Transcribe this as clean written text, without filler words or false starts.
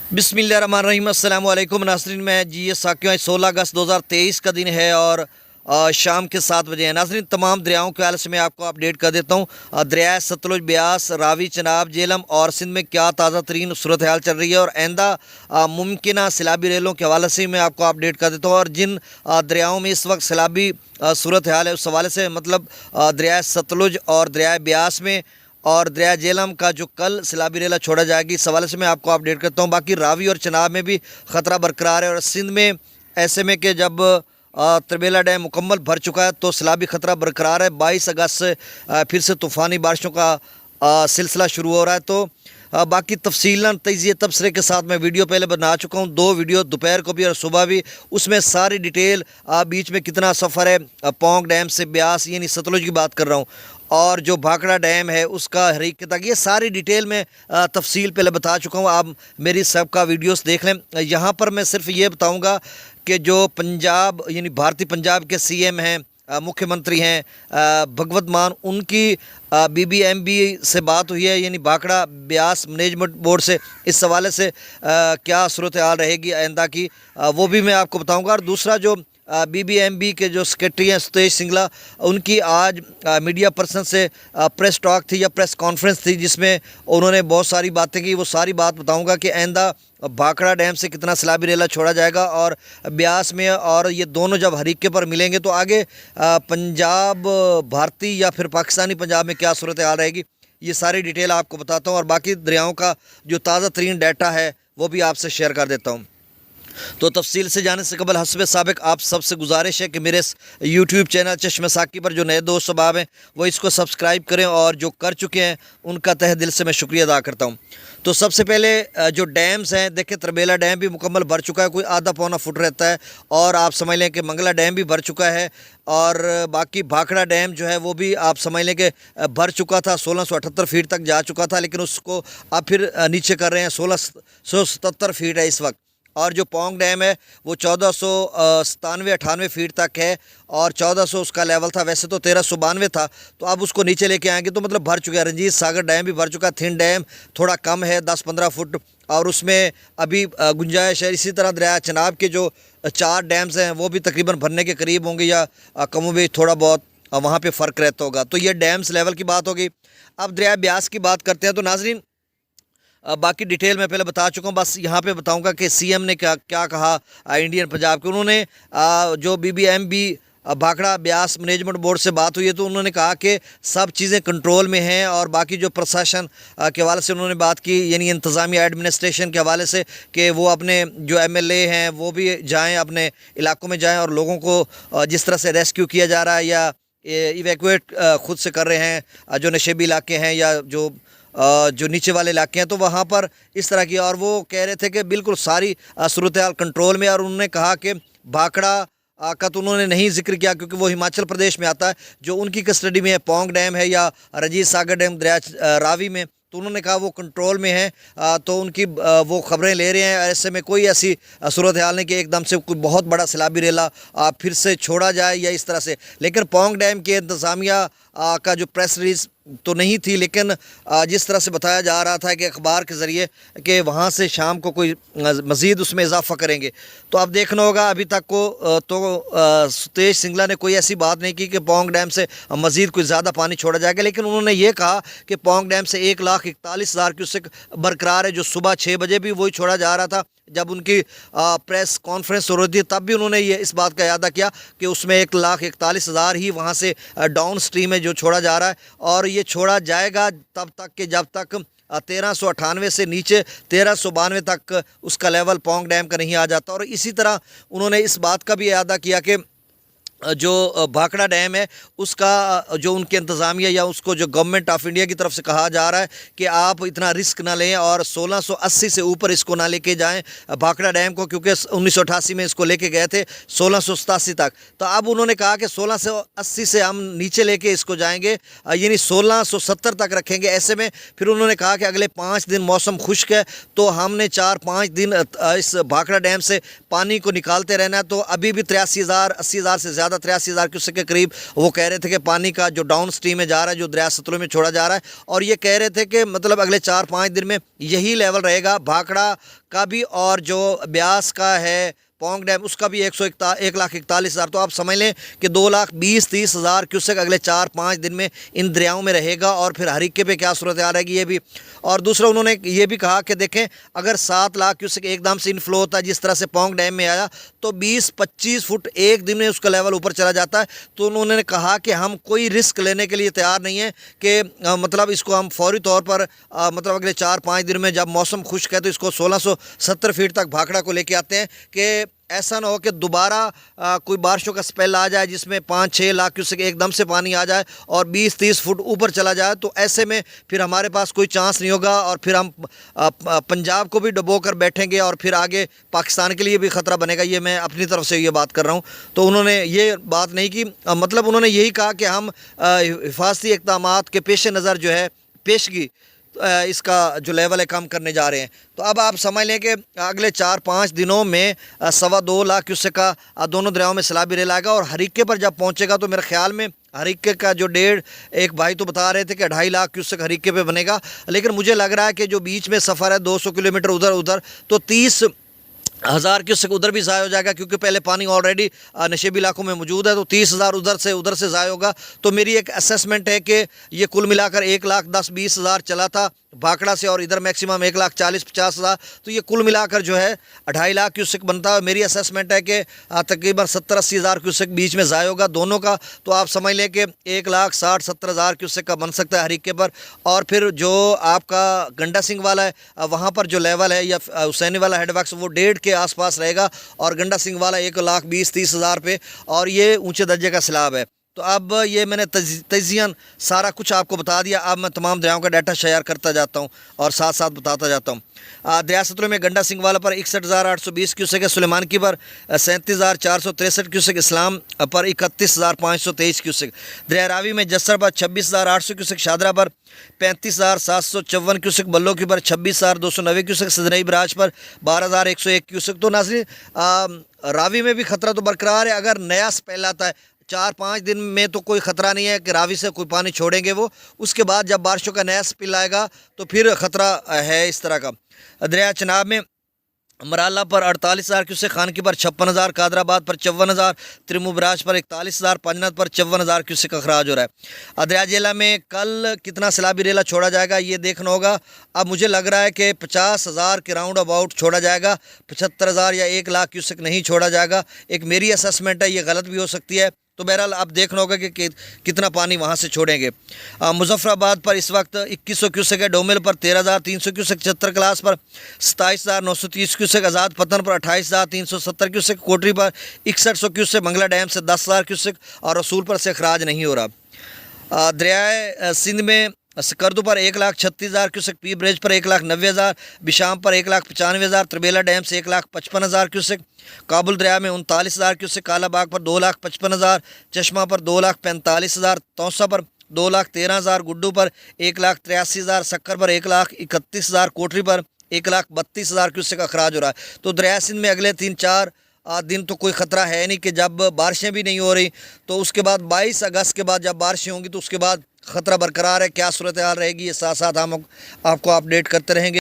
बिस्मिल्लाहिर्रहमानिर्रहीम अस्सलाम वालेकुम नाज़रीन। मैं जी ये साकियों 16 अगस्त 2023 का दिन है और शाम के 7 बजे है। नाज़रीन, तमाम दरियाओं के हवाले से मैं आपको अपडेट कर देता हूँ। दरिया सतलुज, ब्यास, रावी, चनाब, झेलम और सिंध में क्या ताज़ा तरीन सूरत हाल चल रही है और आइंदा मुमकिन सैलाबी रेलों के हवाले से मैं आपको अपडेट कर देता हूँ। और जिन दरियाओं में इस वक्त सैलाबी सूरत हाल है उस हवाले से मतलब दरिया सतलुज और दरिया ब्यास में और दरिया झेलम का जो कल सैलाबी रेला छोड़ा जाएगी इस हवाले से मैं आपको अपडेट करता हूँ। बाकी रावी और चनाब में भी ख़तरा बरकरार है और सिंध में ऐसे में कि जब त्रिबेला डैम मुकम्मल भर चुका है तो सैलाबी ख़तरा बरकरार है। 22 अगस्त से फिर से तूफ़ानी बारिशों का सिलसिला शुरू हो रहा है। तो बाकी तफसीलन तजिए तबसरे के साथ मैं वीडियो पहले बना चुका हूँ, 2 वीडियो दोपहर को भी और सुबह भी। उसमें सारी डिटेल बीच में कितना सफ़र है पौंग डैम से ब्यास यानी सतलुज की बात कर रहा हूँ और जो भाखड़ा डैम है उसका हरीक तक, ये सारी डिटेल में तफसील पहले बता चुका हूँ। आप मेरी सबका वीडियोस देख लें। यहाँ पर मैं सिर्फ ये बताऊँगा कि जो पंजाब यानी भारतीय पंजाब के सीएम हैं, मुख्यमंत्री हैं भगवंत मान, उनकी बीबीएमबी से बात हुई है यानी भाखड़ा ब्यास मैनेजमेंट बोर्ड से। इस हवाले से क्या सूरत हाल रहेगी आइंदा की वो भी मैं आपको बताऊंगा। और दूसरा जो बीबीएमबी के जो सेक्रेटरी हैं सुतेश सिंगला, उनकी आज मीडिया पर्सन से प्रेस टॉक थी या प्रेस कॉन्फ्रेंस थी जिसमें उन्होंने बहुत सारी बातें की। वो सारी बात बताऊंगा कि आइंदा भाखड़ा डैम से कितना सैलाबी रेला छोड़ा जाएगा और ब्यास में, और ये दोनों जब हरीके पर मिलेंगे तो आगे पंजाब भारतीय या फिर पाकिस्तानी पंजाब में क्या सूरत हाल रहेगी, ये सारी डिटेल आपको बताता हूँ। और बाकी दरियाओं का जो ताज़ा तरीन डाटा है वो भी आपसे शेयर कर देता हूँ। तो तफसील से जाने से कबल हस्ब साबिक आप सबसे गुजारिश है कि मेरे यूट्यूब चैनल चश्म साकी पर जो नए दोस्त सबाब हैं वो इसको सब्सक्राइब करें और जो कर चुके हैं उनका तहे दिल से मैं शुक्रिया अदा करता हूँ। तो सबसे पहले जो डैम्स हैं, देखिए त्रिबेला डैम भी मुकम्मल भर चुका है, कोई आधा पौना फुट रहता है। और आप समझ लें कि मंगला डैम भी भर चुका है और बाकी भाखड़ा डैम जो है वो भी आप समझ लें कि भर चुका था, 1678 फीट तक जा चुका था, लेकिन उसको अब फिर नीचे कर रहे हैं, 1677 फीट है इस वक्त। और जो पौंग डैम है वो 1497-98 फीट तक है और 1400 उसका लेवल था, वैसे तो 1392 था, तो अब उसको नीचे लेके आएंगे तो मतलब भर चुका है। रंजीत सागर डैम भी भर चुका है, थिन डैम थोड़ा कम है 10-15 फुट और उसमें अभी गुंजाइश है। इसी तरह दरिया चनाब के जो 4 डैम्स हैं वो भी तकरीबन भरने के करीब होंगे या कमो बेश थोड़ा बहुत वहाँ पे फ़र्क रहता होगा। तो ये डैम्स लेवल की बात होगी। अब दरिया ब्यास की बात करते हैं। तो नाजरीन बाकी डिटेल मैं पहले बता चुका हूँ, बस यहाँ पे बताऊँगा कि सीएम ने क्या क्या कहा इंडियन पंजाब के। उन्होंने जो BBMB Bhakra Beas management board से बात हुई है तो उन्होंने कहा कि सब चीज़ें कंट्रोल में हैं और बाकी जो प्रशासन के हवाले से उन्होंने बात की यानी इंतज़ामिया एडमिनिस्ट्रेशन के हवाले से कि वो अपने जो एमएलए हैं वो भी जाएं, अपने इलाकों में जाएं और लोगों को जिस तरह से रेस्क्यू किया जा रहा है या इवैक्यूएट खुद से कर रहे हैं जो नशेबी इलाके हैं या जो नीचे वाले इलाके हैं, तो वहाँ पर इस तरह की। और वो कह रहे थे कि बिल्कुल सारी सूरत हाल कंट्रोल में। और उन्होंने कहा कि भाखड़ा का तो उन्होंने नहीं जिक्र किया क्योंकि वो हिमाचल प्रदेश में आता है, जो उनकी कस्टडी में है पौंग डैम है या रंजीत सागर डैम दरिया रावी में, तो उन्होंने कहा वो कंट्रोल में है। तो उनकी वो ख़बरें ले रहे हैं। ऐसे में कोई ऐसी सूरत हाल नहीं कि एकदम से कोई बहुत बड़ा सैलाबी रेला फिर से छोड़ा जाए या इस तरह से। लेकिन पौंग डैम के इंतज़ामिया का जो प्रेस रिलीज़ तो नहीं थी, लेकिन जिस तरह से बताया जा रहा था कि अखबार के ज़रिए कि वहाँ से शाम को कोई मज़ीद उसमें इजाफ़ा करेंगे। तो अब देखना होगा। अभी तक को तो सुतेश सिंगला ने कोई ऐसी बात नहीं की कि पौंग डैम से मज़ीद कोई ज़्यादा पानी छोड़ा जाएगा, लेकिन उन्होंने ये कहा कि पौंग डैम से 1,41,000 क्यूसेक बरकरार है, जो सुबह 6 बजे भी वही छोड़ा जा रहा था। जब उनकी प्रेस कॉन्फ्रेंस हो रही थी तब भी उन्होंने ये इस बात का इरादा किया कि उसमें 1,41,000 ही वहाँ से डाउन स्ट्रीम है जो छोड़ा जा रहा है और ये छोड़ा जाएगा तब तक कि जब तक 1398 से नीचे 1392 तक उसका लेवल पौंग डैम का नहीं आ जाता। और इसी तरह उन्होंने इस बात का भी इरादा किया कि जो भाखड़ा डैम है उसका जो उनके इंतज़ामिया या उसको जो गवर्नमेंट ऑफ इंडिया की तरफ से कहा जा रहा है कि आप इतना रिस्क ना लें और 1680 से ऊपर इसको ना लेके जाएं भाखड़ा डैम को, क्योंकि 1988 में इसको लेके गए थे 1687 तक। तो अब उन्होंने कहा कि 1680 से हम नीचे लेके इसको जाएंगे यानी 1670 तक रखेंगे। ऐसे में फिर उन्होंने कहा कि अगले 5 दिन मौसम खुश्क है तो हमने 4-5 दिन इस भाखड़ा डैम से पानी को निकालते रहना है। तो अभी भी 83,000-80,000 से ज़्यादा زیادہ 83,000 क्यूसेक के करीब वो कह रहे थे कि पानी का जो डाउन स्ट्रीम में जा रहा है, जो दरिया सतलुज में छोड़ा जा रहा है, और ये कह रहे थे कि मतलब अगले 4-5 दिन में यही लेवल रहेगा। भाखड़ा का भी और जो ब्यास का है पौंग डैम उसका भी 1,41,000। तो आप समझ लें कि 2,20,30,000 क्यूसेक अगले 4-5 दिन में इन दरियाओं में रहेगा। और फिर हरीके पे क्या सूरत आ रहेगी ये भी। और दूसरा उन्होंने ये भी कहा कि देखें अगर 7 लाख क्यूसेक एकदम से इनफ्लो होता है जिस तरह से पौंग डैम में आया तो 20-25 फुट एक दिन में उसका लेवल ऊपर चला जाता है। तो उन्होंने कहा कि हम कोई रिस्क लेने के लिए तैयार नहीं है कि मतलब इसको हम फौरी तौर पर मतलब अगले 4-5 दिन में जब मौसम खुश्क है तो इसको 1670 फीट तक भाखड़ा को लेके आते हैं कि ऐसा ना हो कि दोबारा कोई बारिशों का स्पेल आ जाए जिसमें 5-6 लाख क्यूसेक एकदम से पानी आ जाए और 20-30 फुट ऊपर चला जाए। तो ऐसे में फिर हमारे पास कोई चांस नहीं होगा और फिर हम पंजाब को भी डुबो कर बैठेंगे और फिर आगे पाकिस्तान के लिए भी ख़तरा बनेगा। ये मैं अपनी तरफ से ये बात कर रहा हूँ। तो उन्होंने ये बात नहीं की, मतलब उन्होंने यही कहा कि हम हिफाजती इक़दामात के पेश नज़र जो है पेशगी इसका जो लेवल है कम करने जा रहे हैं। तो अब आप समझ लें कि अगले 4-5 दिनों में 2.25 लाख क्यूसेक का दोनों दरियाओं में सैलाबी रेल आएगा। और हरीके पर जब पहुंचेगा तो मेरे ख्याल में हरीके का जो एक भाई तो बता रहे थे कि 2.5 लाख क्यूसेक हरीके पे बनेगा, लेकिन मुझे लग रहा है कि जो बीच में सफ़र है 200 किलोमीटर उधर तो 30,000 क्यूसेक उधर भी ज़ाया हो जाएगा, क्योंकि पहले पानी ऑलरेडी नशेबी इलाकों में मौजूद है। तो 30,000 उधर से ज़ाया होगा। तो मेरी एक असेसमेंट है कि ये कुल मिलाकर 1,10,20,000 चला था भाखड़ा से और इधर मैक्सिमम 1,40,50,000। तो ये कुल मिलाकर जो है 2.5 लाख क्यूसेक बनता है। मेरी असेसमेंट है कि तकरीबन 70-80,000 क्यूसेक बीच में ज़ाया होगा दोनों का। तो आप समझ लें कि 1,60,70,000 क्यूसेक का बन सकता है हरीके पर। और फिर जो आपका गंडा सिंह वाला है वहाँ पर जो लेवल है या हुसैनी वाला हेडवर्क्स वो 1.5 के आसपास रहेगा और गंडा सिंह वाला 1,20,30,000 पे, और ये ऊंचे दर्जे का सैलाब है। तो अब ये मैंने तजियन सारा कुछ आपको बता दिया। अब मैं तमाम दरियाओं का डाटा शेयर करता जाता हूँ और साथ साथ बताता जाता हूँ। दरिया सतलुज में गंडा सिंह वाला पर 61,820 क्यूसेक है, सुलेमान की पर 37,463 क्यूसेक, इस्लाम पर 31,523 क्यूसेक, दरिया रावी में जस्सर पर 26,800 क्यूसेक, शादरा पर 35,754 क्यूसेक, बल्लो की पर 26,290 क्यूसेक, सदनई बराज पर 12,101 क्यूसेक। तो नाज़रीन रावी में भी ख़तरा तो बरकरार है। अगर नया स्पेल आता है 4-5 दिन में तो कोई ख़तरा नहीं है कि रावी से कोई पानी छोड़ेंगे वो। उसके बाद जब बारिशों का नया स्पिल आएगा तो फिर ख़तरा है इस तरह का। दरिया चनाब में मराला पर 48,000 क्यूसेक, खानकी पर 56,000, कादराबाद पर 54,000, त्रिमू बराज पर 41,000, पंजनत पर 54,000 क्यूसेक अखराज हो रहा है। दरिया जेला में कल कितना सैलाबी रेला छोड़ा जाएगा ये देखना होगा। अब मुझे लग रहा है कि 50,000 के राउंड अबाउट छोड़ा जाएगा, 75,000 या 1 लाख क्यूसेक नहीं छोड़ा जाएगा। एक मेरी असेसमेंट है, ये गलत भी हो सकती है। तो बहरहाल अब देखना होगा कि कितना पानी वहाँ से छोड़ेंगे। मुजफ्फराबाद पर इस वक्त 2100 क्यूसेक है, डोमिल पर 13,300 क्यूसेक, 74 क्लास पर 27,930 क्यूसेक, आज़ाद पतन पर 28,370 क्यूसेक, कोटरी पर 6100 क्यूसेक, मंगला डैम से 10,000 क्यूसेक और रसूल पर से अखराज नहीं हो रहा। दरियाए सिंध में सकरदू पर 1,36,000 क्यूसेक, पी ब्रिज पर 1,90,000, बिशाम पर 1,95,000, त्रिबेला डैम से 1,55,000 क्यूसेक, काबुल दरिया में 39,000 क्यूसेक, कालाबाग पर 2,55,000, चश्मा पर 2,45,000, तौसा पर 2,13,000, गुड्डू पर 1,83,000, सक्कर पर 1,31,000, कोटरी पर 1,32,000 क्यूसेक अखराज हो रहा है। तो दरिया सिंध में अगले 3-4 दिन तो कोई ख़तरा है नहीं कि जब बारिशें भी नहीं हो रही तो उसके बाद 22 अगस्त के बाद जब बारिशें होंगी तो उसके बाद ख़तरा बरकरार है। क्या सूरत हाल रहेगी ये साथ साथ हम आपको अपडेट करते रहेंगे।